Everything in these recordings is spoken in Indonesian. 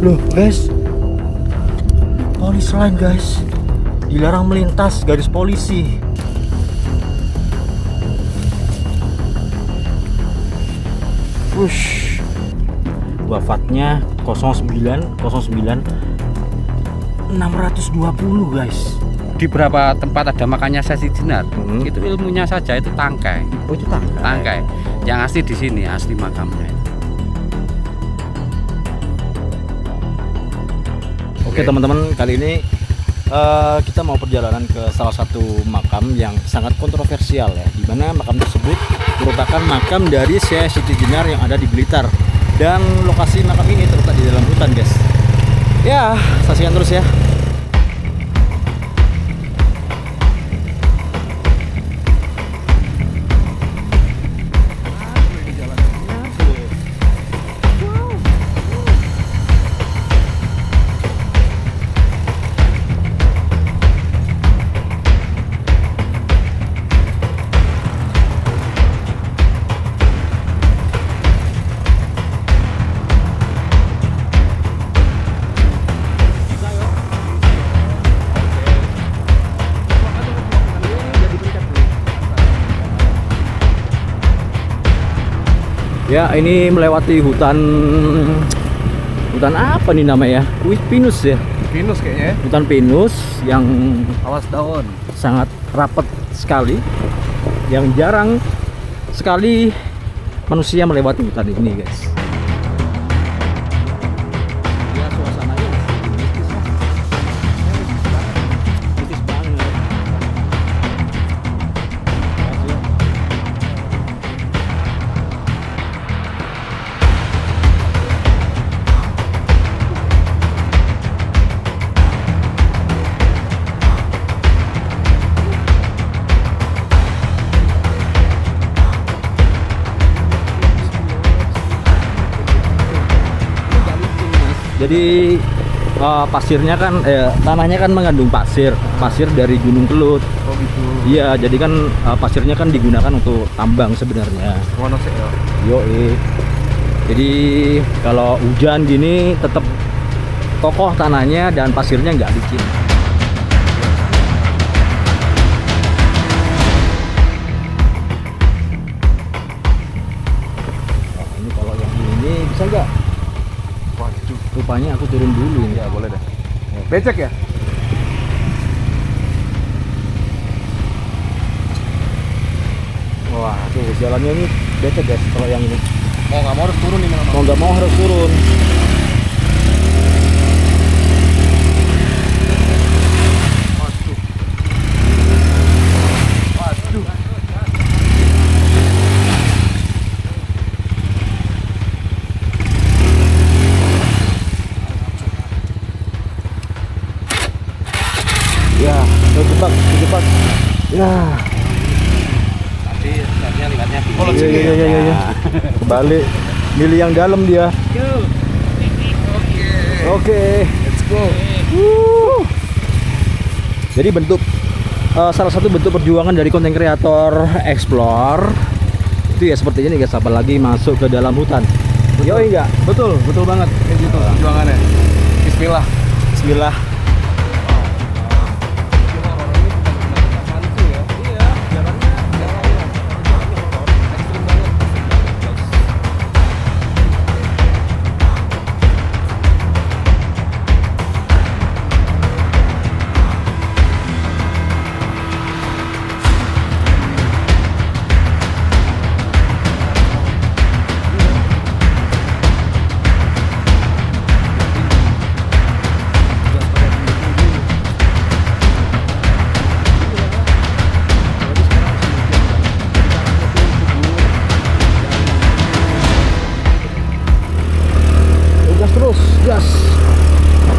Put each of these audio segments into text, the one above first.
Loh guys, polis lain guys, dilarang melintas garis polisi. Wush, wafatnya 09/09/620 guys. Di beberapa tempat ada makannya sesi jenar. Itu ilmunya saja itu tangkai. Oh itu tangkai. Tangkai. Yang asli di sini asli makamnya. Oke teman-teman, kali ini kita mau perjalanan ke salah satu makam yang sangat kontroversial ya, di mana makam tersebut merupakan makam dari Sheikh Siti Jenar yang ada di Blitar, dan lokasi makam ini terletak di dalam hutan guys. Ya, saksikan terus ya. Ya, ini melewati hutan apa nih namanya? Pinus ya. Pinus kayaknya ya. Hutan pinus yang Awas daun. sangat rapat sekali, yang jarang sekali manusia melewati hutan ini guys. Ya, suasananya mistis lah. Mistis banget. Jadi pasirnya kan tanahnya kan mengandung pasir dari Gunung Kelut. Oh gitu. Iya, jadi kan pasirnya kan digunakan untuk tambang sebenarnya. Mana sih ya? Yoi. Jadi kalau hujan gini tetap kokoh tanahnya dan pasirnya nggak licin. Nah, ini kalau yang ini bisa nggak? Waduh. Rupanya aku turun dulu. Ya boleh deh. Becek ya? Wah, tuh jalannya ini becek guys kalau yang ini. Mau nggak mau harus turun nih memang. Mau nggak mau harus turun. Waduh. Waduh. Ya, terjebak. Ya. Tadi lihatnya Oh, lewat sini ya? Iya. Kebalik. Milih yang dalam dia. Oke. Let's go. Jadi salah satu bentuk perjuangan dari konten kreator explore itu ya seperti ini guys, apalagi masuk ke dalam hutan. Yoi enggak? Betul banget kayak gitu perjuangannya. Bismillah. Bismillah.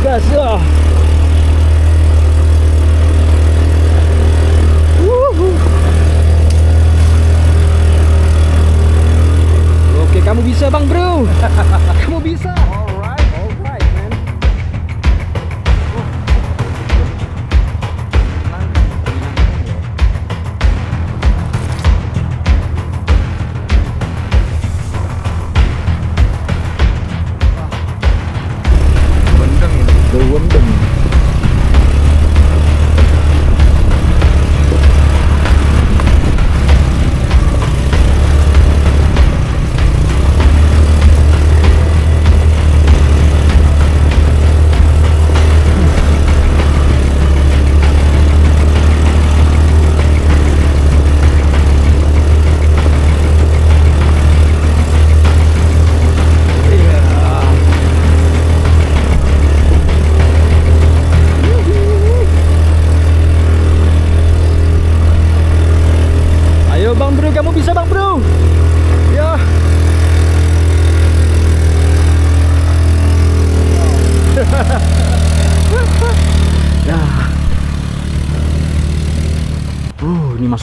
Gas ya. Oke, kamu bisa bang bro. Kamu bisa. Alright man.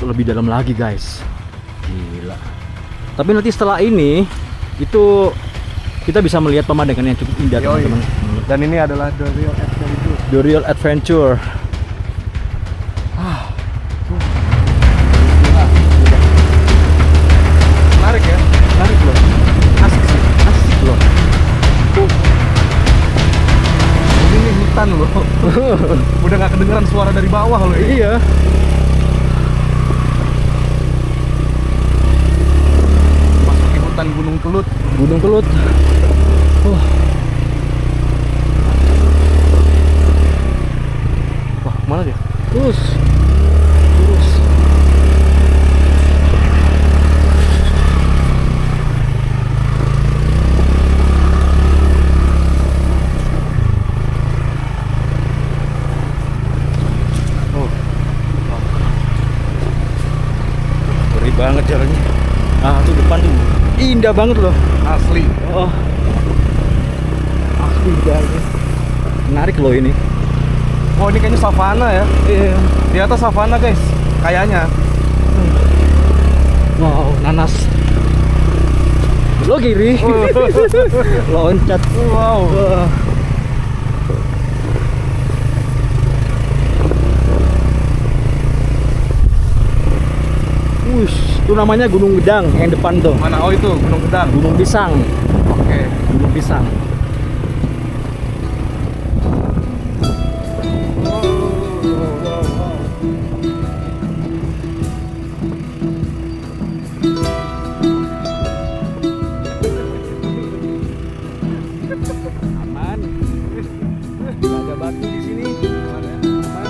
lebih dalam lagi guys. Gila. Tapi nanti setelah ini itu kita bisa melihat pemandangan yang cukup indah Yoi. teman-teman. Dan ini adalah The Real Adventure. The Real Adventure. Menarik ya. Menarik loh. Asik sih. Asik loh. Ini hutan loh. Udah nggak kedengeran suara dari bawah loh. Iya. Masuki hutan Gunung Kelut. Gunung Kelut. Wah, mana dia? Terus. Ngeri banget jalannya. Ah, tuh depan tuh. Indah banget loh. Asli. Oh. Asli banget. Menarik loh ini. Oh, ini kayaknya savana ya. Iya. Di atas savana guys. Kayaknya. Wow, nanas. Lo kiri. Loncat. Wow. Wah. Itu namanya Gunung Gedang yang depan tuh. Mana? Oh, itu Gunung Gedang. Gunung Pisang. Oke. Gunung Pisang. Aman. Gak ada batu di sini. Aman.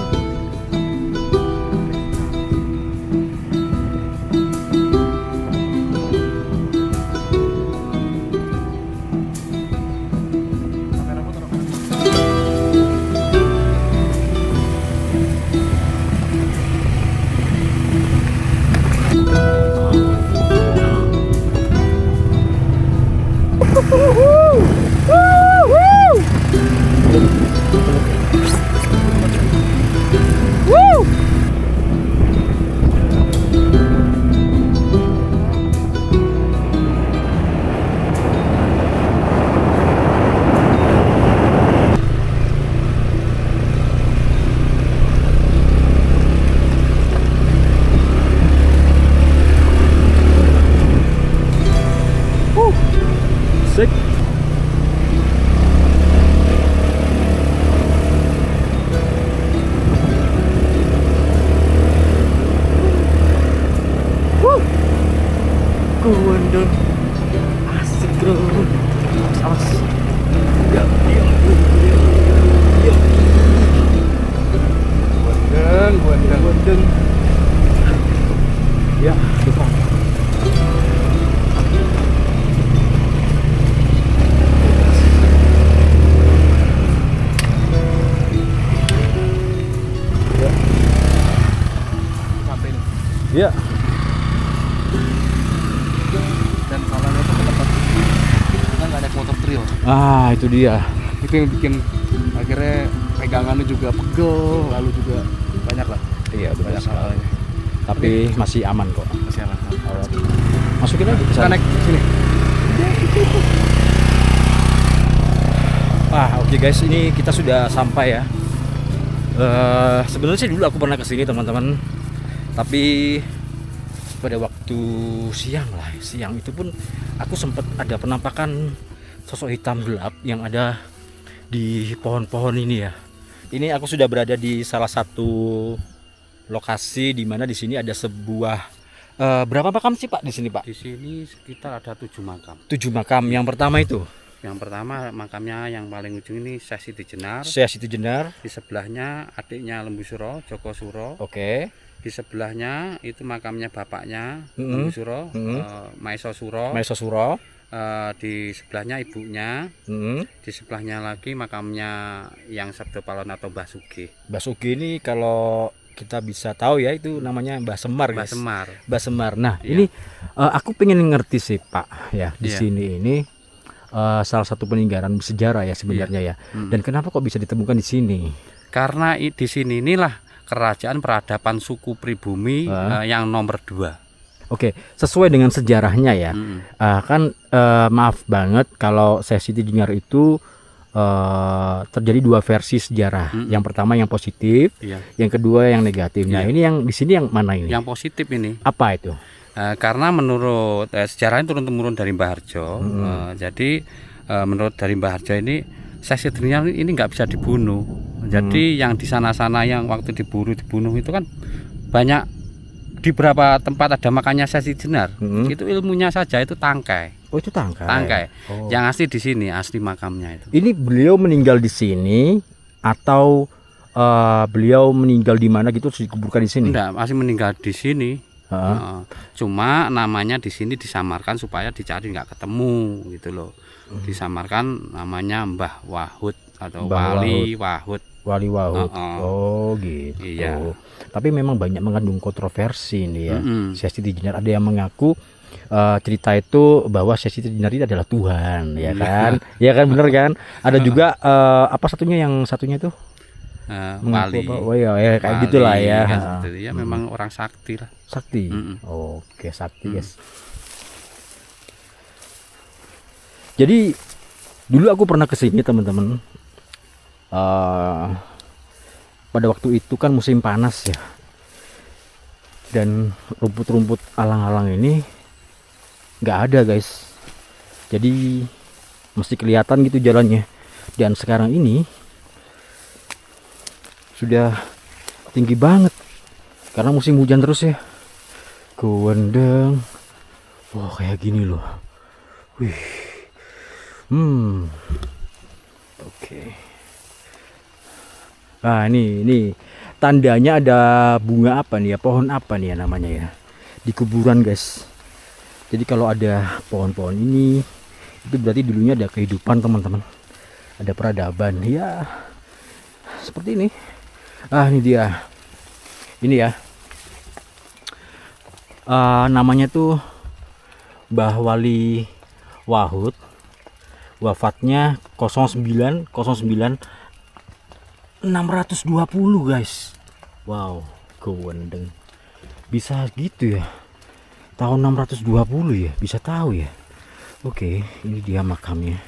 Sik. Kuandang asik bro. Awas. Ya, ya, ya. Kuandang. Ya, depan. Sampai nih. Ya. Dan salahnya tuh ke tempat kita nggak ada motor trail. Ah, itu dia. Itu yang bikin akhirnya pegangannya juga pegel, lalu juga banyak lah. Iya, betul Banyak sekali. hal. Tapi masih aman kok. Masih aman. Masukin aja ke Kita sana. naik sini. Oke guys, ini kita sudah sampai ya. Sebenarnya sih dulu aku pernah kesini teman-teman, tapi pada waktu siang lah, siang itu pun aku sempat ada penampakan sosok hitam gelap yang ada di pohon-pohon ini ya. Ini aku sudah berada di salah satu lokasi di mana di sini ada sebuah berapa makam sih Pak di sini Pak? Di sini sekitar ada 7 makam. 7 makam. Yang pertama itu Yang pertama makamnya yang paling ujung ini Syekh Siti Jenar. Syekh Siti Jenar. Di sebelahnya adiknya Lembu Suro, Joko Suro. Oke. Di sebelahnya itu makamnya bapaknya Mm-mm. Lembu Suro, Mm-mm. Maeso Suro. Maeso Suro. Di sebelahnya ibunya. Di sebelahnya lagi makamnya yang Sabdo Palon atau Mbah Sugih. Mbah Sugih ini kalau kita bisa tahu ya itu namanya Mbah Semar Mbah guys. Semar. Mbah Semar. Nah, Iya. ini aku pengen ngerti sih Pak ya di Iya. sini ini salah satu peninggalan sejarah ya sebenarnya ya. Dan kenapa kok bisa ditemukan di sini? Karena di sini inilah kerajaan peradaban suku pribumi yang nomor 2. Oke, sesuai dengan sejarahnya ya. Kan maaf banget kalau Sesi Tijenar itu terjadi 2 versi sejarah. Yang pertama yang positif, yang kedua yang negatif. Nah, ini yang di sini yang mana ini? Yang positif ini. Apa itu? Karena menurut sejarahnya turun-temurun dari Mbah Harjo. Jadi menurut dari Mbah Harjo ini Sesi Tijenar ini nggak bisa dibunuh. Jadi yang di sana-sana yang waktu dibunuh itu kan banyak, di beberapa tempat ada makannya Sesi Tijenar. Itu ilmunya saja itu tangkai. Oh, itu tangkai. Tangkai. Yang asli di sini, asli makamnya itu. Ini beliau meninggal di sini atau beliau meninggal di mana gitu, terus dikuburkan di sini? Enggak, masih meninggal di sini. Cuma namanya di sini disamarkan supaya dicari nggak ketemu gitu loh. Disamarkan namanya Mbah Wahud atau Wali Wahud. Wali Wahud. Oh gitu. Iya. Tapi memang banyak mengandung kontroversi ini ya. Sesi Tijenar, ada yang mengaku cerita itu bahwa Sesi Tijenar itu adalah Tuhan, ya kan? Ya kan, bener kan? Ada juga apa yang satunya itu? Wali. Oh ya, kayak gitulah ya. Kan, ya memang orang sakti lah. Sakti. Oke, sakti, guys. Jadi dulu aku pernah kesini teman-teman. Pada waktu itu kan musim panas ya. Dan rumput-rumput alang-alang ini nggak ada, guys. Jadi mesti kelihatan gitu jalannya. Dan sekarang ini sudah tinggi banget karena musim hujan terus ya. Kewendeng. Wah, kayak gini loh. Wih. Oke. Nah, ini tandanya ada bunga apa nih ya, pohon apa nih ya namanya ya, di kuburan, guys. Jadi kalau ada pohon-pohon ini, itu berarti dulunya ada kehidupan teman-teman, ada peradaban ya, seperti ini. Ini dia, ini ya, namanya tuh Mbah Wali Wahud, wafatnya 09 620, guys. Wow, kewendeng. Bisa gitu ya. Tahun 620 ya, bisa tahu ya. Oke, ini dia makamnya.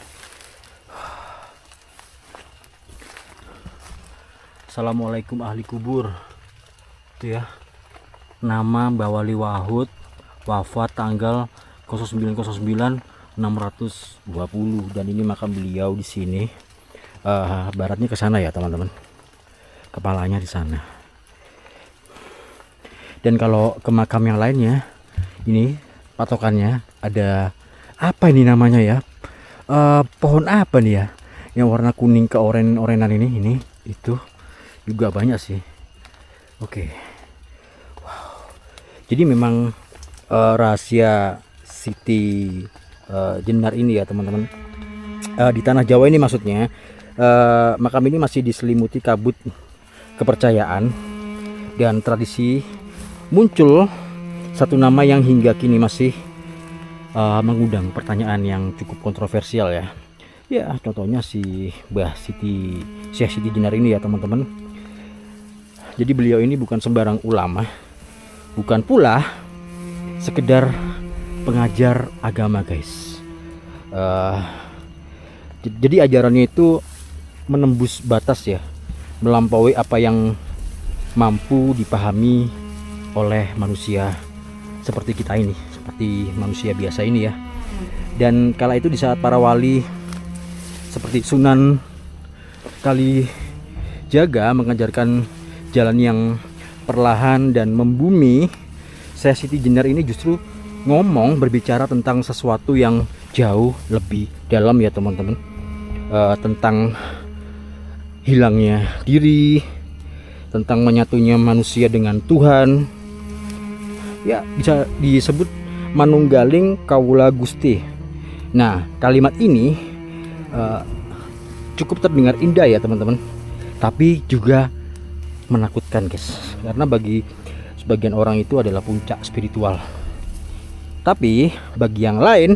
Assalamualaikum ahli kubur. Itu ya. Nama Mbah Wali Wahud, wafat tanggal 09/09/620, dan ini makam beliau di sini. Baratnya ke sana ya teman-teman, kepalanya di sana. Dan kalau ke makam yang lainnya, ini patokannya ada apa ini namanya ya, pohon apa nih ya yang warna kuning ke orenan ini itu juga banyak sih. Oke. Wow. Jadi memang rahasia Siti Jenar ini ya teman-teman, di tanah Jawa ini maksudnya. Makam ini masih diselimuti kabut kepercayaan dan tradisi. Muncul satu nama yang hingga kini masih mengundang pertanyaan yang cukup kontroversial ya. Ya, contohnya si Mbah Syekh Siti Jenar ini ya teman-teman. Jadi beliau ini bukan sembarang ulama, bukan pula sekedar pengajar agama, guys. Jadi ajarannya itu menembus batas ya, melampaui apa yang mampu dipahami oleh manusia seperti kita ini, seperti manusia biasa ini ya. Dan kala itu di saat para wali seperti Sunan Kalijaga mengajarkan jalan yang perlahan dan membumi, Syekh Siti Jenar ini justru berbicara tentang sesuatu yang jauh lebih dalam ya teman-teman, tentang hilangnya diri, tentang menyatunya manusia dengan Tuhan. Ya, bisa disebut manunggaling kawula Gusti. Nah, kalimat ini cukup terdengar indah ya teman-teman, tapi juga menakutkan, guys, karena bagi sebagian orang itu adalah puncak spiritual, tapi bagi yang lain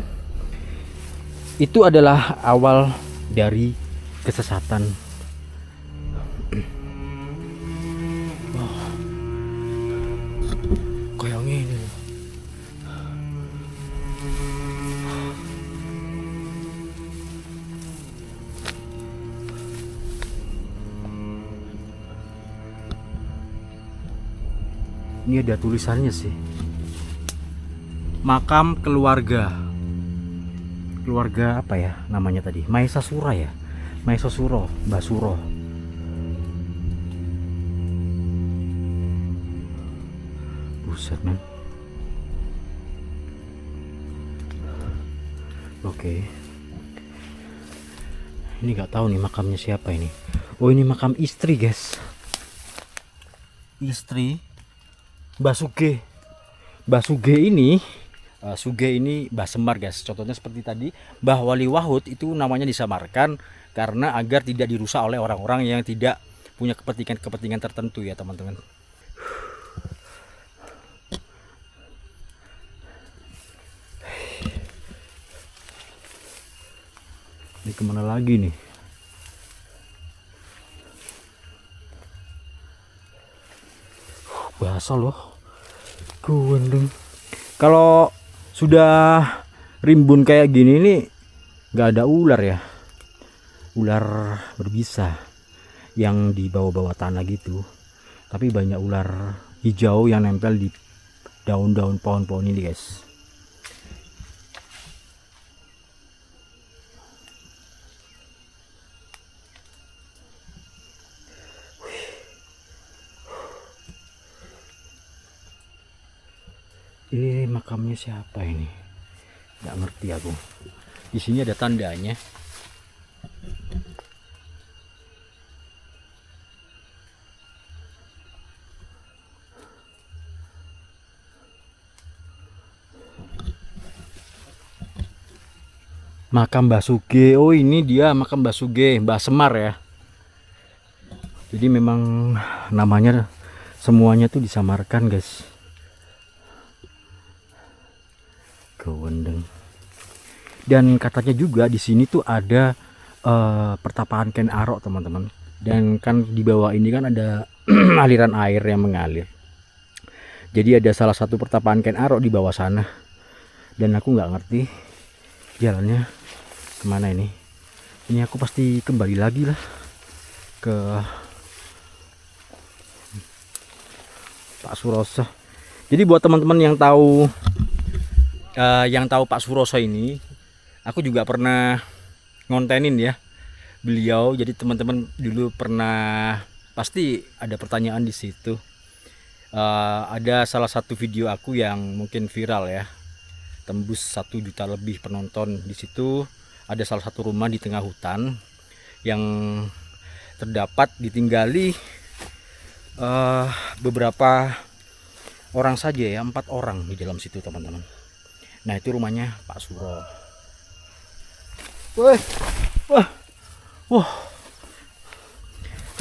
itu adalah awal dari kesesatan. Ini ada tulisannya sih. Makam keluarga. Keluarga apa ya namanya tadi? Maesasura ya? Maesasuro, Basuro. Buset men. Oke. Ini nggak tahu nih makamnya siapa ini. Oh, ini makam istri guys. Istri Basuge. Basuge ini Suge ini Mbah Semar guys. Contohnya seperti tadi, Mbah Wali Wahud itu namanya disamarkan karena agar tidak dirusak oleh orang-orang yang tidak punya kepentingan tertentu ya teman-teman. Ini kemana lagi nih? Basah loh. Gundeng. Kalau sudah rimbun kayak gini nih nggak ada ular ya. Ular berbisa yang di bawah-bawah tanah gitu. Tapi banyak ular hijau yang nempel di daun-daun pohon-pohon ini guys. Ini makamnya siapa ini? Nggak ngerti aku. Di sini ada tandanya. Makam Basuge. Oh, ini dia makam Basuge, Mbah Semar ya. Jadi memang namanya semuanya tuh disamarkan guys. Kewendeng. Dan katanya juga di sini tuh ada pertapaan Ken Arok teman-teman. Dan kan di bawah ini kan ada aliran air yang mengalir. Jadi ada salah satu pertapaan Ken Arok di bawah sana. Dan aku nggak ngerti jalannya kemana ini. Ini aku pasti kembali lagi lah ke Pak Suroso. Jadi buat teman-teman yang tahu Pak Suroso ini, aku juga pernah ngontenin ya beliau. Jadi teman-teman dulu pernah pasti ada pertanyaan di situ. Ada salah satu video aku yang mungkin viral ya, tembus 1 juta lebih penonton. Di situ ada salah satu rumah di tengah hutan yang terdapat ditinggali beberapa orang saja ya, 4 orang di dalam situ teman-teman. Nah itu rumahnya Pak Suro. Wah, wah, wah,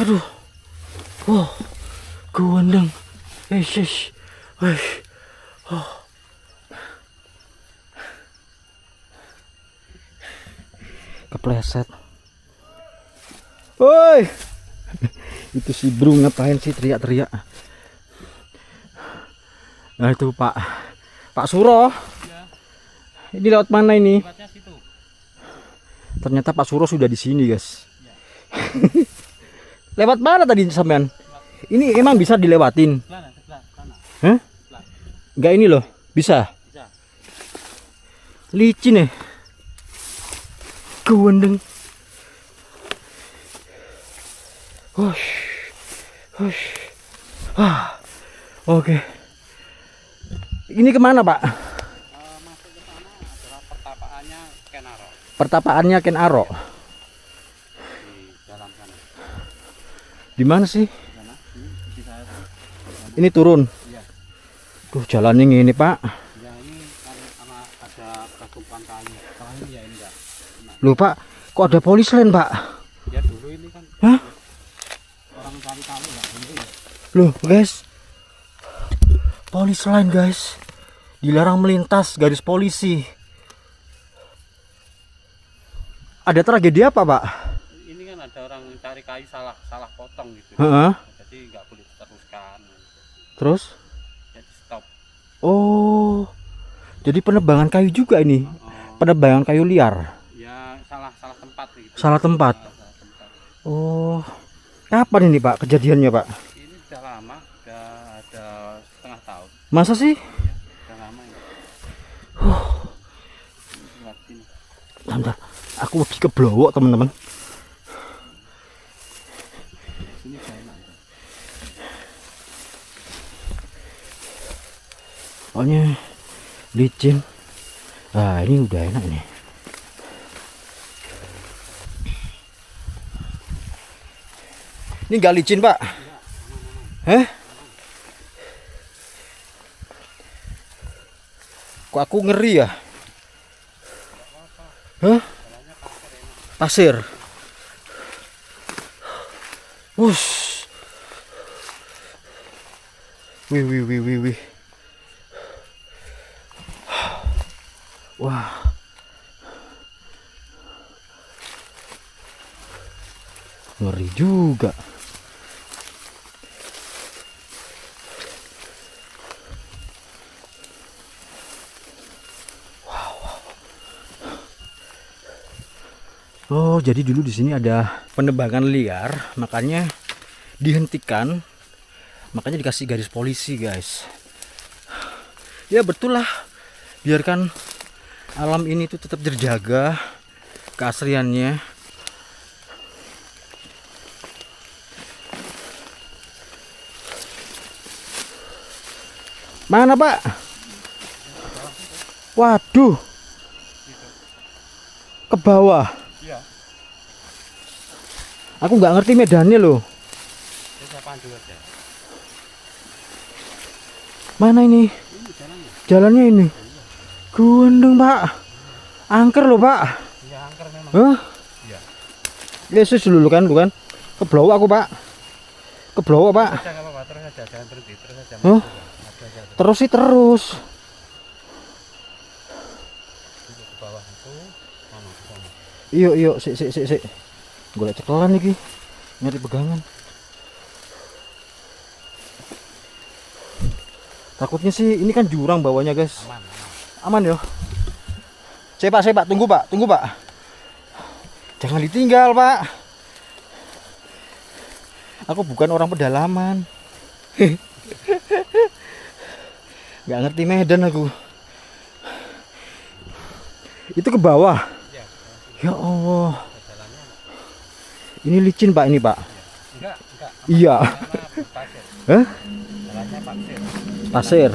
aduh, wah, kewendeng, kepleset. Woi, itu si Bro ngapain sih teriak-teriak? Nah itu Pak Suro. Ini lewat mana ini? Ternyata Pak Suro sudah di sini, guys. Lewat mana tadi sampean? Ini emang bisa dilewatin? Hah? Enggak ini loh, bisa. Licin ya. Kewendeng. Hush. Hush. Ah. Oke. Ini kemana, Pak? Masuk ke sana adalah pertapaannya Ken Arok. Pertapaannya Ken Arok. Di dalam sana. Di mana sih? Sana, di saya tuh. Ini turun. Iya. Tuh jalannya ini, Pak. Ya ini kan karena ada pertumpahan kayu. Kalau ini ya enggak. Nah, Loh, Pak, kok ada polis lain, Pak? ya dulu ini kan Hah? orang cari kayu ya ini. Loh, guys. Polis lain, guys. Dilarang melintas garis polisi. Ada tragedi apa, Pak? Ini kan ada orang cari kayu salah potong gitu. Heeh. Jadi nggak boleh diteruskan. Terus? Jadi stop. Oh. Jadi penebangan kayu juga ini. Penebangan kayu liar. Ya salah tempat gitu. Salah tempat. Salah tempat. Oh. Kapan ini, Pak, kejadiannya, Pak? Ini udah lama, udah ada setengah Masa sih? Udah lama ini. Liatin. Bentar, aku lagi ke Blowok teman-teman. Sini gak enak. Pokoknya licin. Nah ini udah enak nih. Ini nggak licin pak? Hah? Kok aku ngeri ya? Hah? Pasir. Wush. Wih. Wah. Ngeri juga. Oh, jadi dulu di sini ada penebangan liar, makanya dihentikan, makanya dikasih garis polisi, guys. Ya betul lah, biarkan alam ini tuh tetap terjaga keasriannya. Mana pak? Waduh, ke bawah. Iya. Aku nggak ngerti medannya loh. Saya pandu aja. Mana ini? Ini jalannya. Jalannya ini. Gundeng pak. Angker loh pak. Iya, angker memang. Hah? Iya. Yesus dulu kan, bukan? Ke bawah aku pak. Ke bawah pak. Aja enggak apa-apa, terus aja, jangan berhenti, terus aja. Hah? Aja. Terus sih terus. Ke bawah itu. Mana? Sana. Iyo, sik. Gue liat cekelan lagi. Nyari pegangan. Takutnya sih ini kan jurang bawahnya, guys. Aman. Aman yo. Saya pak, tunggu pak. Jangan ditinggal pak. Aku bukan orang pedalaman. Gak ngerti medan aku. Itu ke bawah. Ya Allah. Ini licin pak, ini pak. Enggak. Iya. Pasir. Hah? Jalannya Pasir. pasir.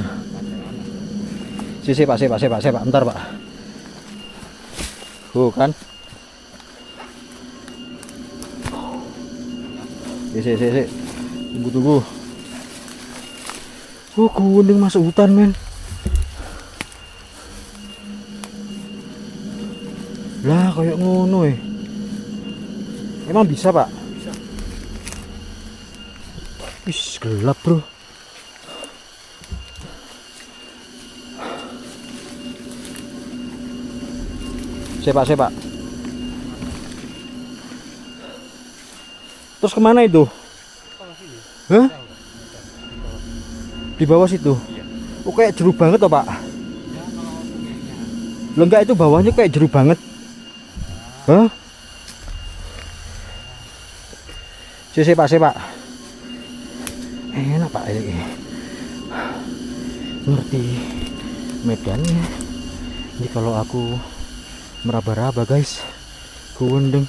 Sisi pak, bentar pak. Kan? Sisi. Tunggu. Kuning masuk hutan men. Lah kayak ngono Emang bisa pak? Bisa. Wis gelap bro. Sepak. Terus kemana itu? Hah? Di bawah situ? Iya. Oh kayak jeru banget toh pak? Lo enggak, itu bawahnya kayak jeru banget. Hah? Sepak. Enak pak ini. Ngerti medannya. Ini kalau aku meraba-raba guys. Gundeng.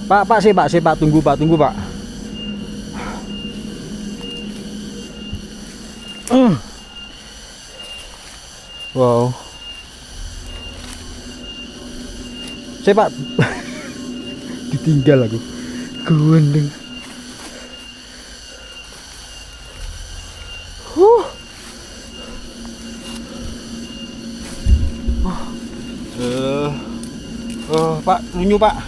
Pak, tunggu pak. Wow. Pak. Ditinggal aku. Gundeng. Pak, lunyu pak.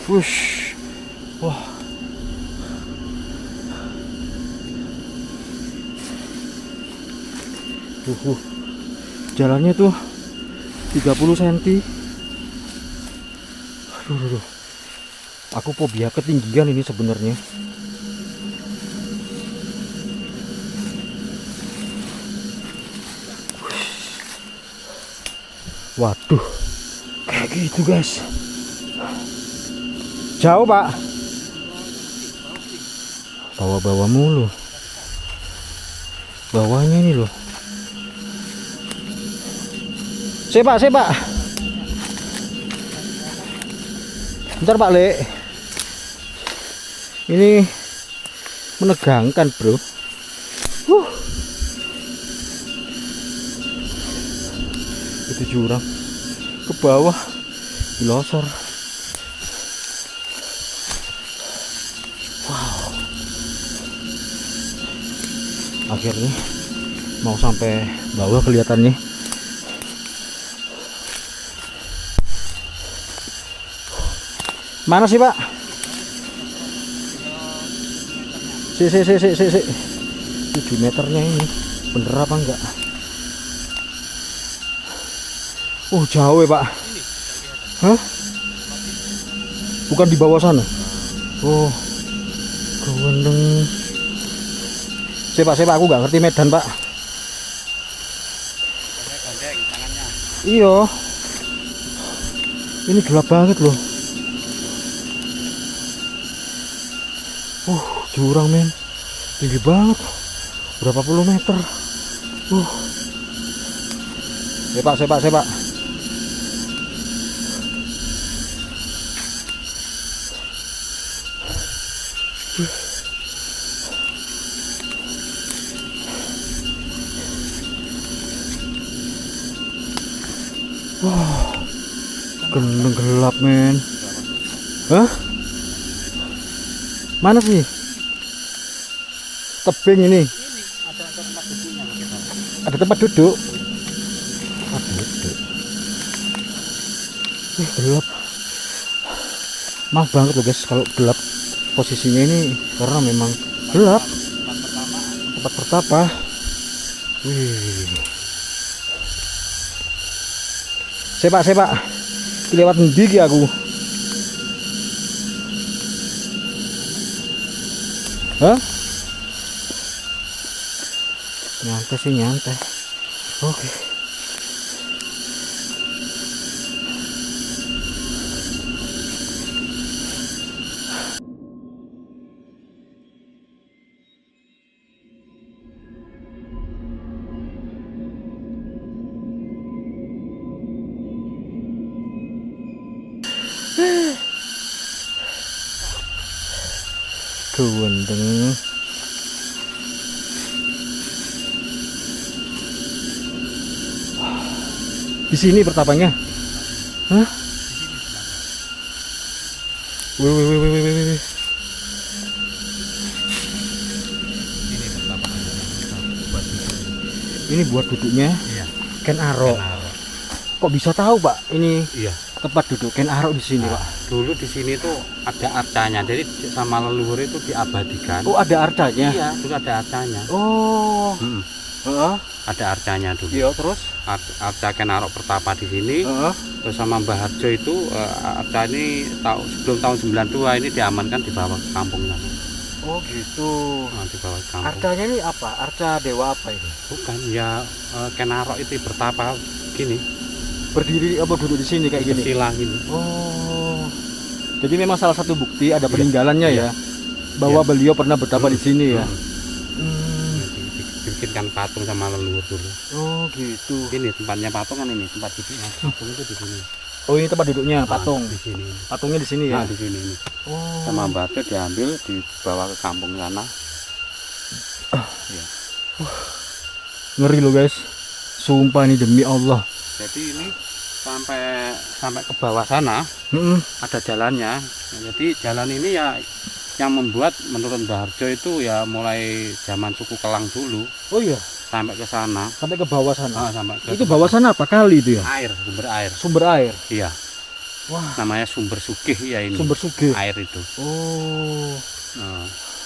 Wush. Wah. Jalannya tuh 30 cm. Aduh. Aku fobia ketinggian ini sebenarnya. Waduh, kayak gitu guys. jauh Pak. Bawah-bawah mulu. Bawahnya ini loh. Pak. Bentar Pak Le. Ini menegangkan bro. Itu jurang ke bawah, dilosor. Wow. Akhirnya mau sampai bawah kelihatannya. Mana sih Pak? Si 7 meternya ini bener apa enggak? Jauh ya Pak. Hah? Bukan di bawah sana. Gawendeng. Pak, aku nggak ngerti medan Pak. Iya. Ini gelap banget loh. Jurang men, tinggi banget, berapa puluh meter. Pak. Gendeng gelap men. Hah? Mana sih? Tebing ini. Ada tempat duduk. Gelap. Maaf banget loh guys kalau gelap posisinya ini karena memang gelap. Tempat pertapa. Pak. Lewat ndi aku. Hah? Nyantai. Oke. Gawendeng. Di sini pertapanya. Hah? Wih. Ini buat duduknya. Iya. Ken Arok. Kok bisa tahu Pak? Ini Iya. tempat duduk Ken Arok di sini Pak. Dulu di sini tuh ada arcanya, jadi sama leluhur itu diabadikan. Ada arcanya. Iya, dulu ada arcanya. Ada arcanya dulu. Iya, terus Arca Ken Arok Pertapa di sini. Terus sama Mbah Harjo itu arca ini sebelum tahun 92 ini diamankan dibawa ke kampungnya. Oh gitu. Dibawa ke kampung. Arcanya ini apa? Arca dewa apa ini? Bukan, ya Ken Arok itu bertapa gini. Berdiri apa duduk di sini kayak gini? Sila gini. Jadi memang salah satu bukti ada peninggalannya Iya. ya. Bahwa beliau pernah bertapa di sini ya. Dibikinkan patung sama leluhur dulu. Oh gitu. Ini tempatnya patung kan ini, tempat duduknya. Patung itu di sini. Oh ini tempat duduknya patung. Di sini. Patungnya di sini ya. Di sini ini. Oh. Sama batu diambil dibawa ke kampung sana. Ngeri loh guys. Sumpah ini demi Allah. Jadi ini sampai ke bawah sana ada jalannya. Jadi jalan ini ya yang membuat menurut Mbah Harjo itu ya mulai zaman suku Kelang dulu. Oh iya. Sampai ke sana. Sampai ke bawah sana. Sampai ke itu bawah sana apa kali itu ya? Sumber air. Sumber air. Iya. Wah. Namanya sumber sugih ya ini. Sumber sugih. Air itu. Oh.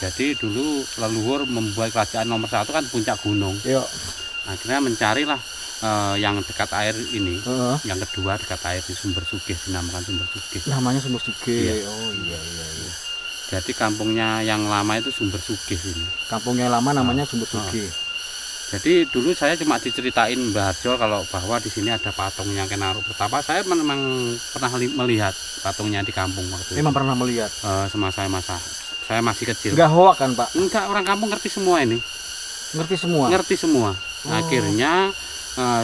Jadi dulu leluhur membuat kerajaan nomor 1 kan puncak gunung. Iya. Akhirnya mencarilah yang dekat air ini. Yang kedua dekat air di sumber sugih, dinamakan sumber sugih. Namanya sumber sugih. Iya. Oh iya. Jadi kampungnya yang lama itu sumber sugih ini. Kampungnya lama namanya sumber sugih. Jadi dulu saya cuma diceritain Mbah Harjo kalau bahwa di sini ada patungnya Kenaruk Pertapa. Saya memang pernah melihat patungnya di kampung waktu Memang itu. pernah melihat. Semasa saya masih kecil. Enggak hoak kan Pak? Enggak, orang kampung ngerti semua ini. Ngerti semua. Ngerti semua. Oh. Akhirnya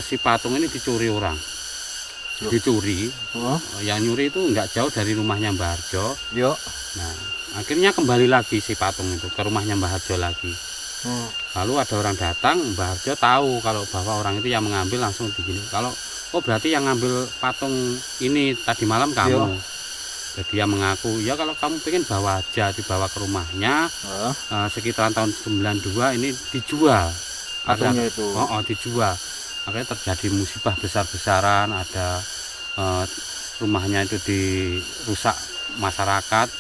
si patung ini dicuri orang. Loh. Dicuri. Oh. Yang nyuri itu enggak jauh dari rumahnya Mbah Harjo. Yuk. Nah, akhirnya kembali lagi si patung itu ke rumahnya Mbah Harjo lagi. Oh. Lalu ada orang datang, Mbah Harjo tahu kalau bahwa orang itu yang mengambil langsung begini. Kalau oh berarti yang ngambil patung ini tadi malam kamu. Iya. Jadi dia mengaku, ya kalau kamu pengen bawa aja, dibawa ke rumahnya. Sekitaran tahun 92 ini dijual. Patungnya itu. Dijual. Akhirnya terjadi musibah besar-besaran, ada rumahnya itu dirusak masyarakat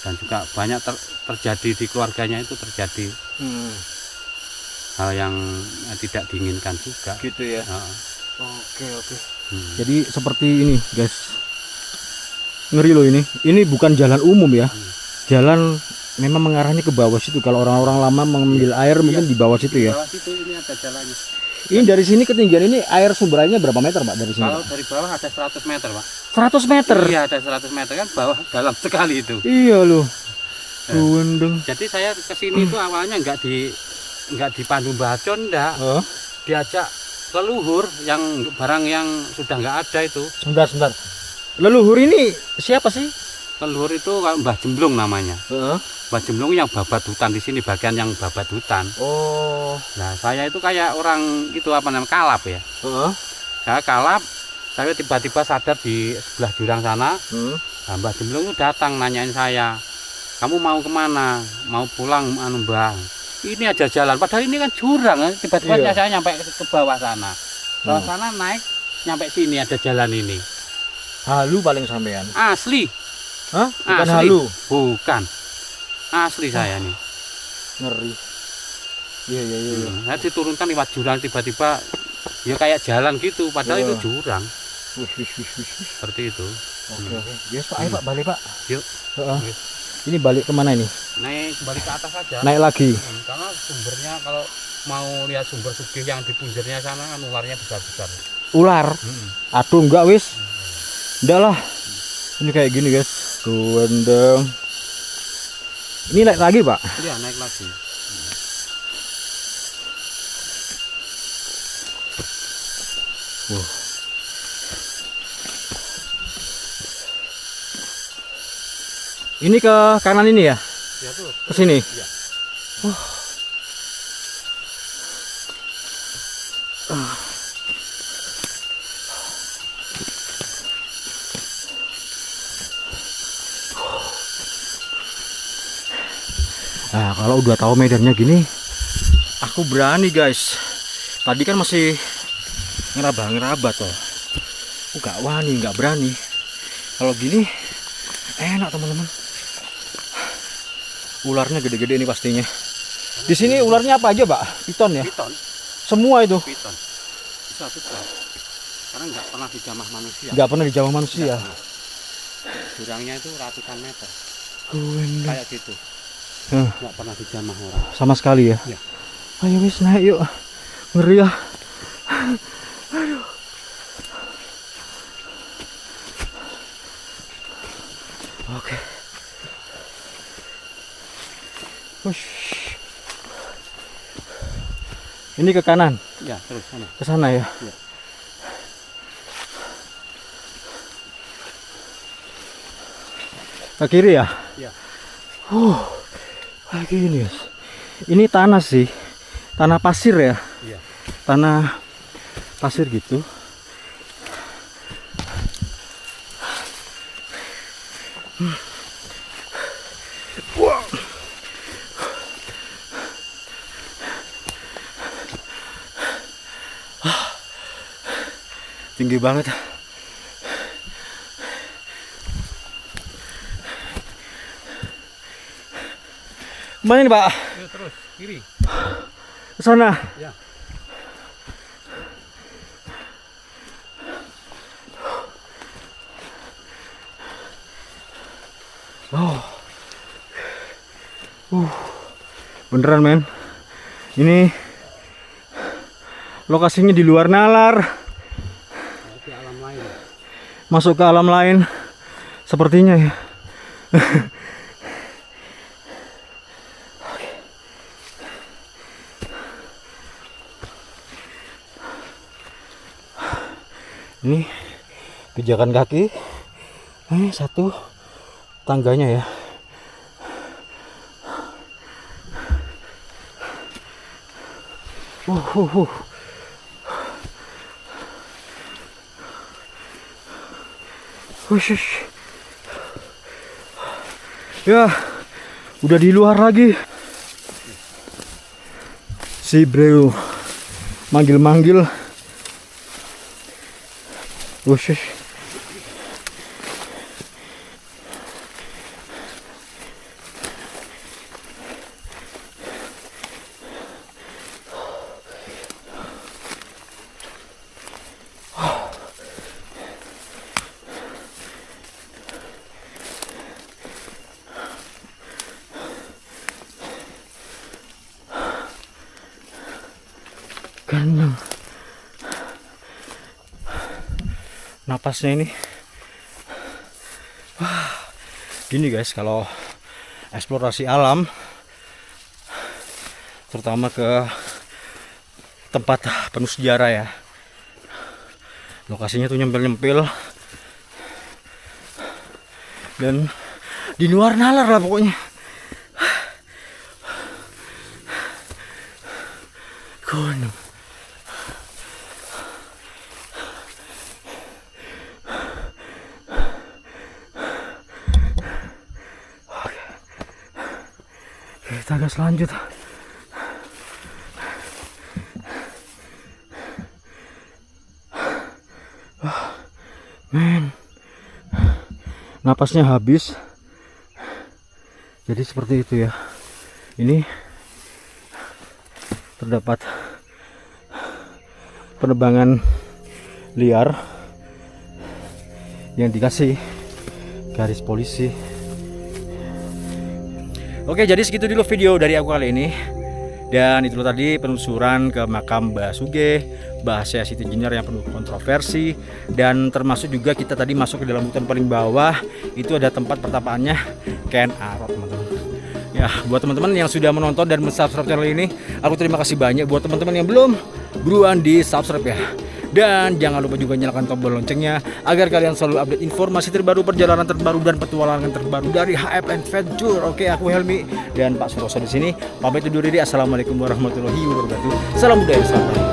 dan juga banyak terjadi di keluarganya itu terjadi hal yang tidak diinginkan juga. Gitu ya. Oke. Jadi seperti ini guys, ngeri loh ini. Ini bukan jalan umum ya. Jalan memang mengarahnya ke bawah situ. Kalau orang-orang lama mengambil air mungkin di bawah situ ya. Di bawah situ ini ada jalannya. Ini dari sini ketinggian ini air sumber airnya berapa meter Pak dari sini? Kalau dari bawah ada 100 meter Pak. 100 meter? Iya ada 100 meter kan, bawah dalam sekali itu. Iya loh. Gundeng. Jadi saya kesini itu awalnya nggak dipandu Mbah Harjo, enggak. Diajak leluhur yang barang yang sudah nggak ada itu. Sebentar. Leluhur ini siapa sih? Leluhur itu Mbah Jemblung namanya. Mbah Jemblung yang babat hutan di sini, bagian yang babat hutan. Oh. Nah saya itu kayak orang itu apa namanya, kalap ya. Saya kalap, saya tiba-tiba sadar di sebelah jurang sana. Nah, Mbah Jemblung itu datang nanyain saya, kamu mau kemana? Mau pulang Mbah? Ini aja jalan, padahal ini kan jurang. Tiba-tiba saya nyampe ke bawah sana. Bawah sana naik, nyampe sini ada jalan ini. Halu paling sampean. Asli. Hah? Bukan Asli. halu. Bukan. Asli saya nih. Ngeri. Iya. Saya diturunkan lewat jurang, tiba-tiba ya kayak jalan gitu, padahal itu jurang. Wih. Seperti itu. Oke. Yes Pak, ayo Pak, balik Pak. Yuk. Ini balik kemana ini? Naik kembali ke atas saja. Naik lagi. Karena sumbernya kalau mau lihat sumber sugih yang di punjernya sana kan ularnya besar-besar. Ular? Aduh enggak wis. Enggak lah. Ini kayak gini guys. Gundeng. Ini naik lagi Pak? Iya naik lagi. Ini ke kanan ini ya? Ya tuh. Ke sini? Iya. Nah, kalau udah tahu medannya gini, aku berani guys. Tadi kan masih ngeraba toh. Nggak wani, nggak berani. Kalau gini enak teman-teman. Ularnya gede-gede ini pastinya. Di sini ularnya apa aja Pak? Piton ya? Piton. Semua itu? Piton. Bisa. Karena nggak pernah dijamah manusia. Nggak pernah dijamah manusia. Jurangnya itu ratusan meter. Gundeng. Kayak gitu. Nggak pernah dijamah orang. Sama sekali ya? Iya. Ayo wis naik yuk. Ngeri ya. Aduh. Oke. Wush. Ini ke kanan? Ya terus sana. Ke sana ya? Iya. Ke kiri ya? Iya. Kayak gini guys. Ini tanah sih. Tanah pasir ya? Iya. Tanah pasir gitu. Wah. Tinggi banget. Mana ini Pak? Yuk terus kiri. Ke sana. Ya. Beneran men. Ini lokasinya di luar nalar. Masuk ke alam lain sepertinya ya. Ini pijakan kaki. Ini satu tangganya ya. Wush. Ya, udah di luar lagi. Si bro manggil-manggil. Wush. Gandeng. Napasnya ini. Wah, gini guys, kalau eksplorasi alam, terutama ke tempat penuh sejarah ya, lokasinya tuh nyempil-nyempil dan di luar nalar lah pokoknya. Gunung. Kita gas lanjut. Men, napasnya habis. Jadi seperti itu ya. Ini terdapat penerbangan liar yang dikasih garis polisi. Oke, jadi segitu dulu video dari aku kali ini. Dan itu tadi penelusuran ke makam Mbah Sugih, Mbah Siti Jenar yang penuh kontroversi. Dan termasuk juga kita tadi masuk ke dalam hutan paling bawah. Itu ada tempat pertapaannya Ken Arok, teman-teman. Ya, buat teman-teman yang sudah menonton dan subscribe channel ini, aku terima kasih banyak. Buat teman-teman yang belum, buruan di subscribe ya. Dan jangan lupa juga nyalakan tombol loncengnya agar kalian selalu update informasi terbaru, perjalanan terbaru dan petualangan terbaru dari HF Adventure. Oke, aku Helmi dan Pak Suroso di sini. Pamit undur diri. Assalamualaikum warahmatullahi wabarakatuh. Salam budaya, salam.